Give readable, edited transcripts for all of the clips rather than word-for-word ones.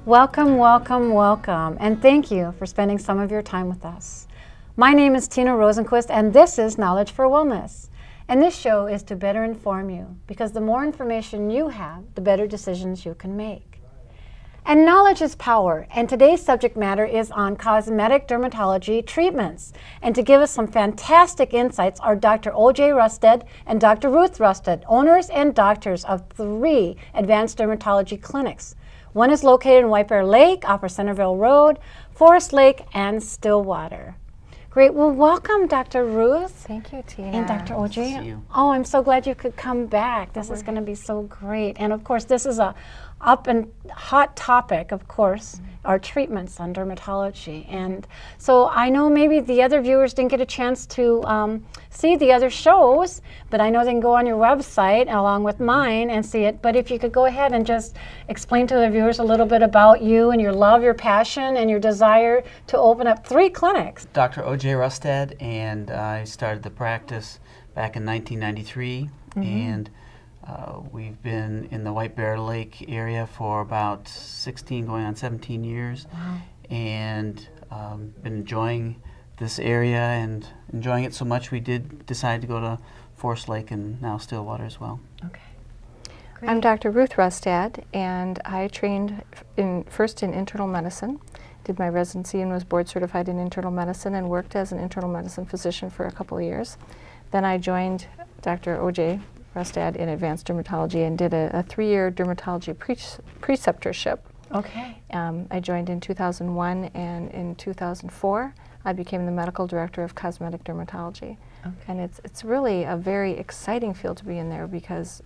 Welcome, welcome, welcome, and thank you for spending some of your time with us. My name is Tina Rosenquist, and this is Knowledge for Wellness. And this show is to better inform you, because the more information you have, the better decisions you can make. And knowledge is power, and today's subject matter is on cosmetic dermatology treatments. And to give us some fantastic insights are Dr. O.J. Rustad and Dr. Ruth Rustad, owners and doctors of 3 advanced dermatology clinics. One is located in White Bear Lake off of Centerville Road, Forest Lake, and Stillwater. Great. Well, welcome, Dr. Ruth. Thank you, Tina. And Dr. O.J. Nice to see you. Oh, I'm so glad you could come back. This is going to be so great. And of course, this is a up and hot topic, of course, our treatments on dermatology. And so I know maybe the other viewers didn't get a chance to see the other shows, but I know they can go on your website along with mine and see it. But if you could go ahead and just explain to the viewers a little bit about you and your love, your passion, and your desire to open up 3 clinics. Dr. O.J. Rustad, and I started the practice back in 1993, and we've been in the White Bear Lake area for about 16, going on 17 years, and been enjoying this area and enjoying it so much we did decide to go to Forest Lake and now Stillwater as well. Okay. Great. I'm Dr. Ruth Rustad, and I trained first in internal medicine, did my residency and was board certified in internal medicine and worked as an internal medicine physician for a couple of years. Then I joined Dr. O.J. Rustad in advanced dermatology and did a 3-year dermatology preceptorship. Okay. I joined in 2001, and in 2004 I became the medical director of cosmetic dermatology. Okay. And it's really a very exciting field to be in there, because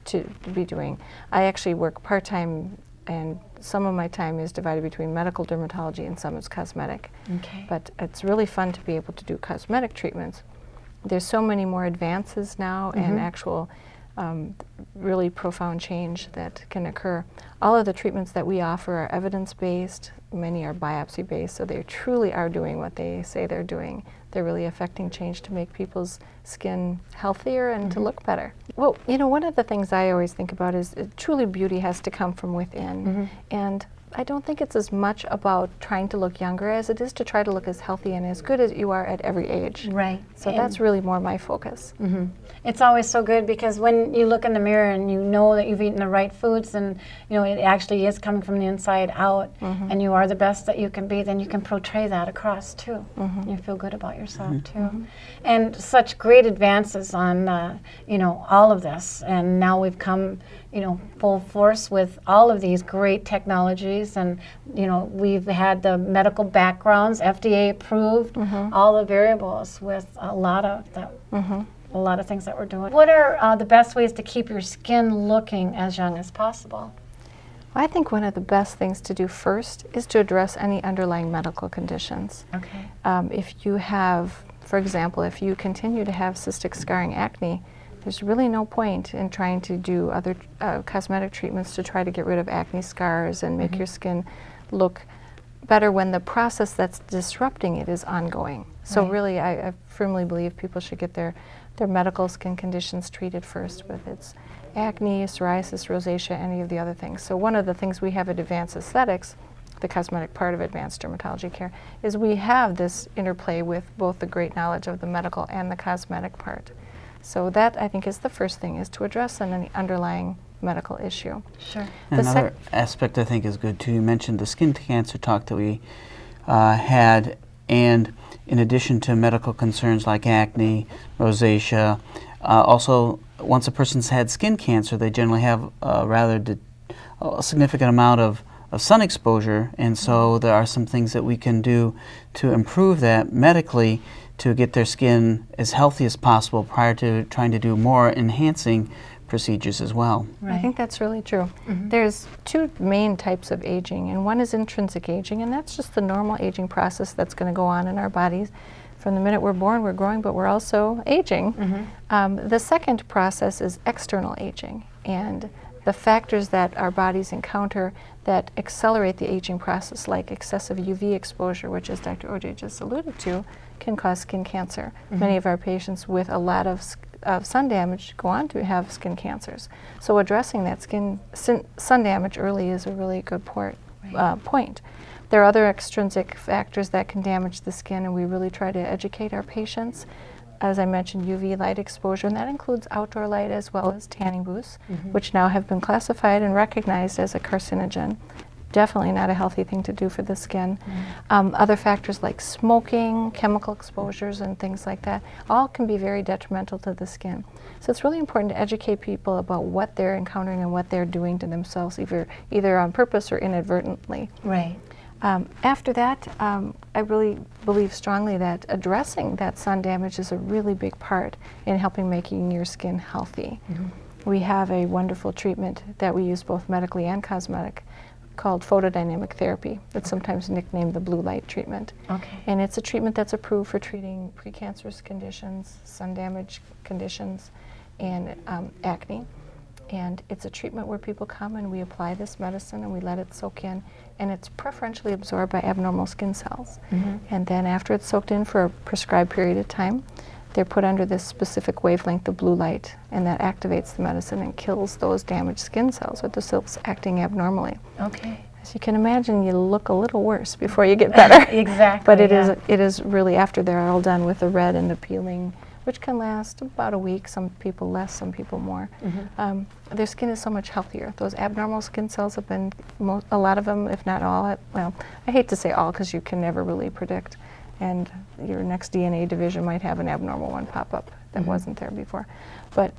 to be doing, I actually work part-time, and some of my time is divided between medical dermatology and some is cosmetic. Okay. But it's really fun to be able to do cosmetic treatments. There's so many more advances now and actual really profound change that can occur. All of the treatments that we offer are evidence-based. Many are biopsy-based, so they truly are doing what they say they're doing. They're really affecting change to make people's skin healthier and to look better. Well, you know, one of the things I always think about is truly beauty has to come from within. And I don't think it's as much about trying to look younger as it is to try to look as healthy and as good as you are at every age. Right. So that's really more my focus. It's always so good, because when you look in the mirror and you know that you've eaten the right foods, and you know it actually is coming from the inside out, and you are the best that you can be, then you can portray that across too. You feel good about yourself too. And such great advances on you know, all of this, and now we've come, you know, full force with all of these great technologies, and you know, we've had the medical backgrounds, FDA approved, all the variables with a lot of that. A lot of things that we're doing. What are the best ways to keep your skin looking as young as possible? I think one of the best things to do first is to address any underlying medical conditions. Okay. If you have, for example, if you continue to have cystic scarring acne, there's really no point in trying to do other cosmetic treatments to try to get rid of acne scars and make your skin look better when the process that's disrupting it is ongoing. So really, I firmly believe people should get their medical skin conditions treated first, whether it's acne, psoriasis, rosacea, any of the other things. So one of the things we have at Advanced Aesthetics, the cosmetic part of advanced dermatology care, is we have this interplay with both the great knowledge of the medical and the cosmetic part. So that, I think, is the first thing, is to address any underlying medical issue. Sure. Another aspect I think is good too, you mentioned the skin cancer talk that we had, and in addition to medical concerns like acne, rosacea, also once a person's had skin cancer, they generally have a significant amount of sun exposure, and so there are some things that we can do to improve that medically to get their skin as healthy as possible prior to trying to do more enhancing procedures as well. I think that's really true. There's 2 main types of aging, and one is intrinsic aging, and that's just the normal aging process that's going to go on in our bodies. From the minute we're born, we're growing, but we're also aging. The second process is external aging, and the factors that our bodies encounter that accelerate the aging process, like excessive UV exposure, which, as Dr. O.J. just alluded to, can cause skin cancer. Many of our patients with a lot of sun damage go on to have skin cancers. So addressing that sun damage early is a really good port. point. There are other extrinsic factors that can damage the skin, and we really try to educate our patients. As I mentioned, UV light exposure, and that includes outdoor light as well as tanning booths, which now have been classified and recognized as a carcinogen. Definitely not a healthy thing to do for the skin. Other factors like smoking, chemical exposures, and things like that, all can be very detrimental to the skin. So it's really important to educate people about what they're encountering and what they're doing to themselves, either on purpose or inadvertently. Right. After that, I really believe strongly that addressing that sun damage is a really big part in helping making your skin healthy. We have a wonderful treatment that we use both medically and cosmetic called photodynamic therapy. It's sometimes nicknamed the blue light treatment. Okay. And it's a treatment that's approved for treating precancerous conditions, sun damage conditions, and acne. And it's a treatment where people come and we apply this medicine and we let it soak in, and it's preferentially absorbed by abnormal skin cells. And then after it's soaked in for a prescribed period of time, they're put under this specific wavelength of blue light, and that activates the medicine and kills those damaged skin cells or the cells acting abnormally. Okay. As you can imagine, you look a little worse before you get better. Exactly. But it is really after they're all done with the red and the peeling, which can last about a week, some people less, some people more. Their skin is so much healthier. Those abnormal skin cells have been, a lot of them, if not all, well, I hate to say all because you can never really predict, and your next DNA division might have an abnormal one pop up that wasn't there before. But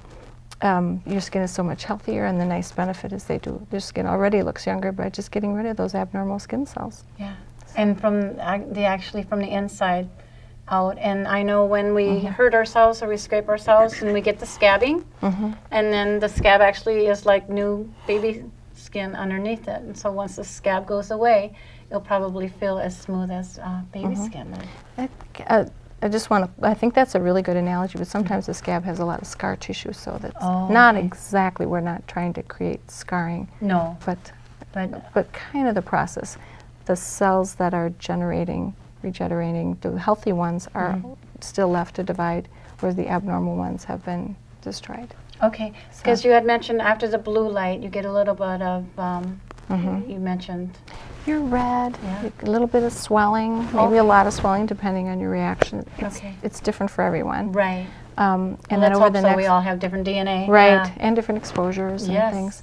your skin is so much healthier, and the nice benefit is your skin already looks younger by just getting rid of those abnormal skin cells. Yeah. And from actually from the inside out. And I know when we hurt ourselves or we scrape ourselves and we get the scabbing, and then the scab actually is like new baby skin underneath it. And so once the scab goes away, you'll probably feel as smooth as baby skin. I think that's a really good analogy, but sometimes the scab has a lot of scar tissue, so that's exactly, we're not trying to create scarring. No. But kind of the process. The cells that are regenerating, the healthy ones are still left to divide, whereas the abnormal ones have been destroyed. Okay, because you had mentioned after the blue light, you get a little bit of, you mentioned. You're red, a little bit of swelling, maybe a lot of swelling depending on your reaction. It's different for everyone. Right. And then then over the next, we all have different DNA. Right, and different exposures and things.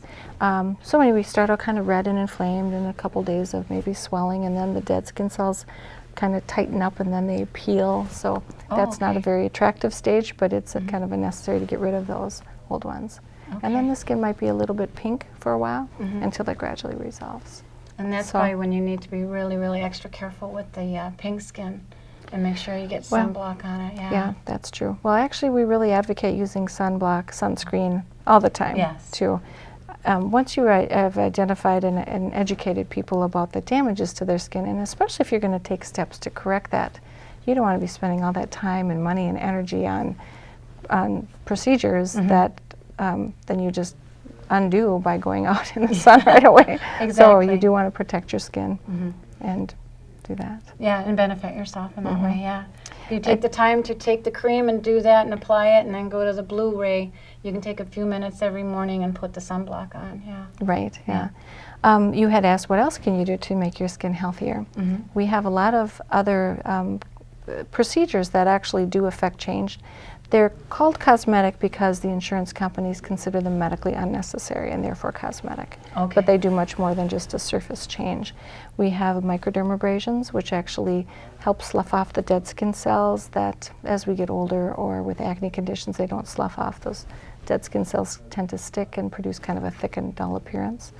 So when we start out kind of red and inflamed, and a couple days of maybe swelling, and then the dead skin cells kind of tighten up and then they peel. So that's not a very attractive stage, but it's a kind of a necessary to get rid of those old ones. And then the skin might be a little bit pink for a while until it gradually resolves. And that's why when you need to be really, really extra careful with the pink skin and make sure you get sunblock on it. Yeah, that's true. Well, actually, we really advocate using sunscreen all the time too. Once you have identified and educated people about the damages to their skin, and especially if you're going to take steps to correct that, you don't want to be spending all that time and money and energy on procedures that then you just undo by going out in the sun right away. So you do want to protect your skin and do that. Yeah, and benefit yourself in that way, yeah. You take the time to take the cream and do that and apply it, and then go to the blue ray. You can take a few minutes every morning and put the sunblock on, Right, you had asked what else can you do to make your skin healthier. We have a lot of other procedures that actually do affect change. They're called cosmetic because the insurance companies consider them medically unnecessary and therefore cosmetic. But they do much more than just a surface change. We have microdermabrasions, which actually help slough off the dead skin cells that as we get older or with acne conditions, they don't slough off. Those dead skin cells tend to stick and produce kind of a thick and dull appearance.